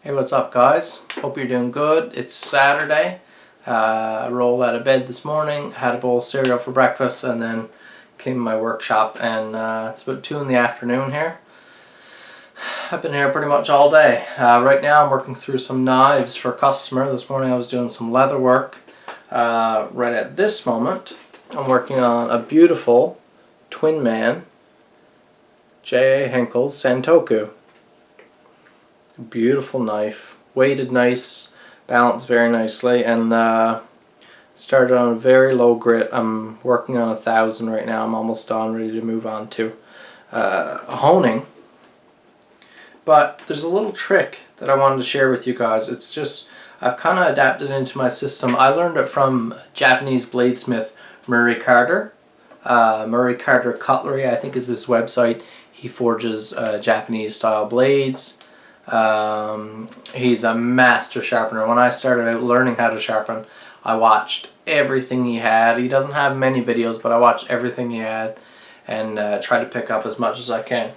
Hey, what's up guys? Hope you're doing good. It's Saturday. I rolled out of bed this morning, had a bowl of cereal for breakfast, and then came to my workshop, and it's about 2 in the afternoon here. I've been here pretty much all day. Right now I'm working through some knives for a customer. This morning I was doing some leather work. Right at this moment I'm working on a beautiful Twin Man J.A. Henkel's Santoku. Beautiful knife, weighted nice, balanced very nicely, and started on a very low grit. I'm working on 1,000 right now. I'm almost done, ready to move on to honing. But there's a little trick that I wanted to share with you guys. It's just, I've kind of adapted it into my system. I learned it from Japanese bladesmith Murray Carter. Murray Carter Cutlery, I think, is his website. He forges Japanese style blades. He's a master sharpener. When I started out learning how to sharpen, I watched everything he had. He doesn't have many videos, but I watched everything he had and tried to pick up as much as I can.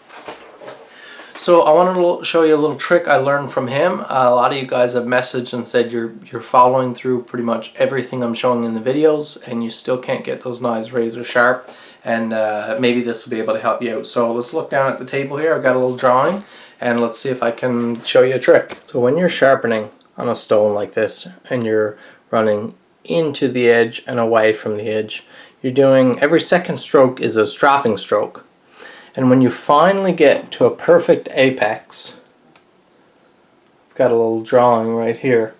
So I wanted to show you a little trick I learned from him. A lot of you guys have messaged and said you're following through pretty much everything I'm showing in the videos, and you still can't get those knives razor sharp, and maybe this will be able to help you out. So let's look down at the table here. I've got a little drawing, and let's see if I can show you a trick. So when you're sharpening on a stone like this and you're running into the edge and away from the edge, you're doing, every second stroke is a stropping stroke. And when you finally get to a perfect apex, I've got a little drawing right here.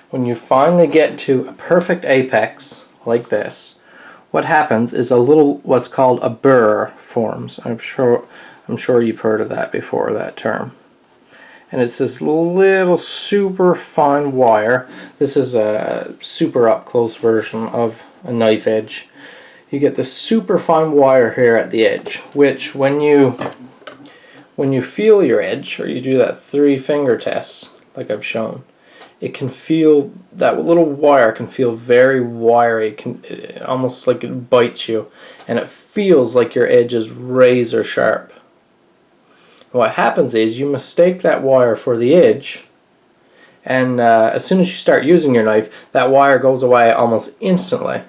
When you finally get to a perfect apex like this, what happens is a little, what's called a burr forms. I'm sure you've heard of that before, that term. And it's this little super fine wire. This is a super up close version of a knife edge. You get this super fine wire here at the edge, which when you feel your edge, or you do that 3-finger test like I've shown, it can feel, that little wire can feel very wiry, almost like it bites you, and it feels like your edge is razor sharp. What happens is you mistake that wire for the edge, and as soon as you start using your knife, that wire goes away almost instantly,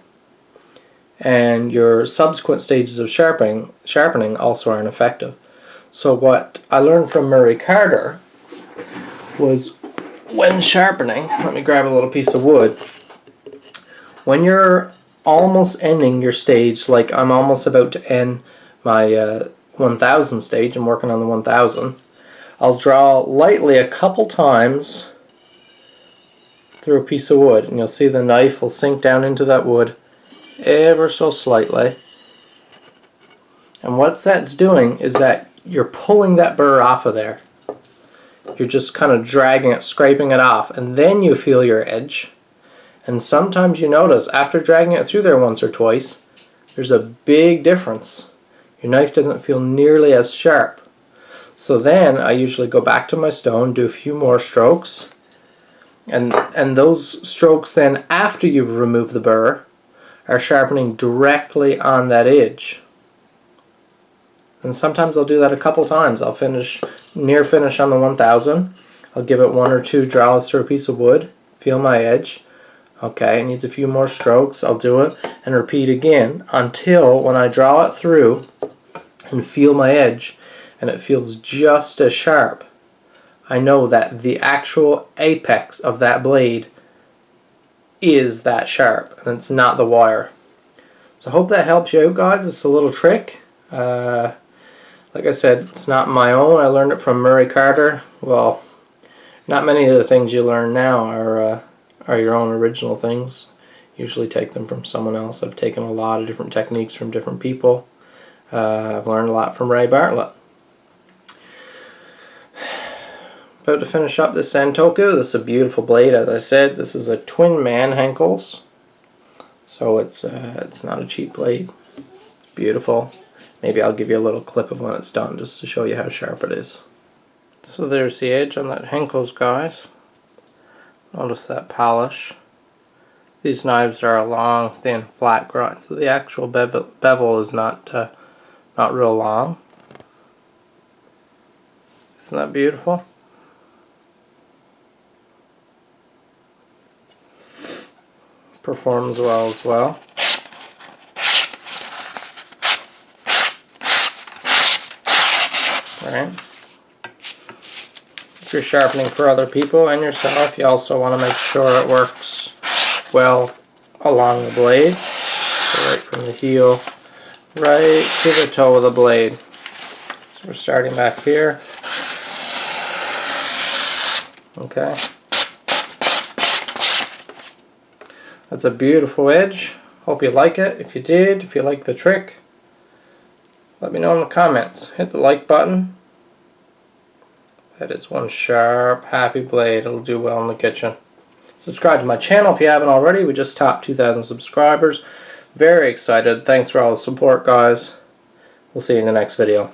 and your subsequent stages of sharpening also aren't effective. So what I learned from Murray Carter was, when sharpening, let me grab a little piece of wood, when you're almost ending your stage, like I'm almost about to end my 1,000 stage, I'm working on the 1,000, I'll draw lightly a couple times through a piece of wood, and you'll see the knife will sink down into that wood ever so slightly. And what that's doing is that you're pulling that burr off of there. You're just kind of dragging it, scraping it off, and then you feel your edge. And sometimes you notice after dragging it through there once or twice, there's a big difference. Your knife doesn't feel nearly as sharp. So then I usually go back to my stone, do a few more strokes, and those strokes then, after you've removed the burr, are sharpening directly on that edge. And sometimes I'll do that a couple times. I'll near finish on the 1,000. I'll give it 1 or 2 draws through a piece of wood, feel my edge. Okay, it needs a few more strokes. I'll do it and repeat again until when I draw it through and feel my edge and it feels just as sharp, I know that the actual apex of that blade is that sharp, and it's not the wire. So I hope that helps you out, guys. It's a little trick. Like I said, it's not my own. I learned it from Murray Carter. Well, not many of the things you learn now are your own original things. Usually take them from someone else. I've taken a lot of different techniques from different people. I've learned a lot from Ray Bartlett. About to finish up this Santoku. This is a beautiful blade, as I said. This is a Twin Man Henkel's, so it's not a cheap blade. It's beautiful. Maybe I'll give you a little clip of when it's done, just to show you how sharp it is. So there's the edge on that Henkel's, guys. Notice that polish. These knives are a long, thin, flat grind, so the actual bevel is not real long. Isn't that beautiful? performs well as well. Right. If you're sharpening for other people and yourself, you also want to make sure it works well along the blade. So right from the heel right to the toe of the blade. So we're starting back here. Okay. That's a beautiful edge. Hope you like it. If you did, if you like the trick, let me know in the comments. Hit the like button. That is one sharp, happy blade. It'll do well in the kitchen. Subscribe to my channel if you haven't already. We just topped 2,000 subscribers. Very excited. Thanks for all the support, guys. We'll see you in the next video.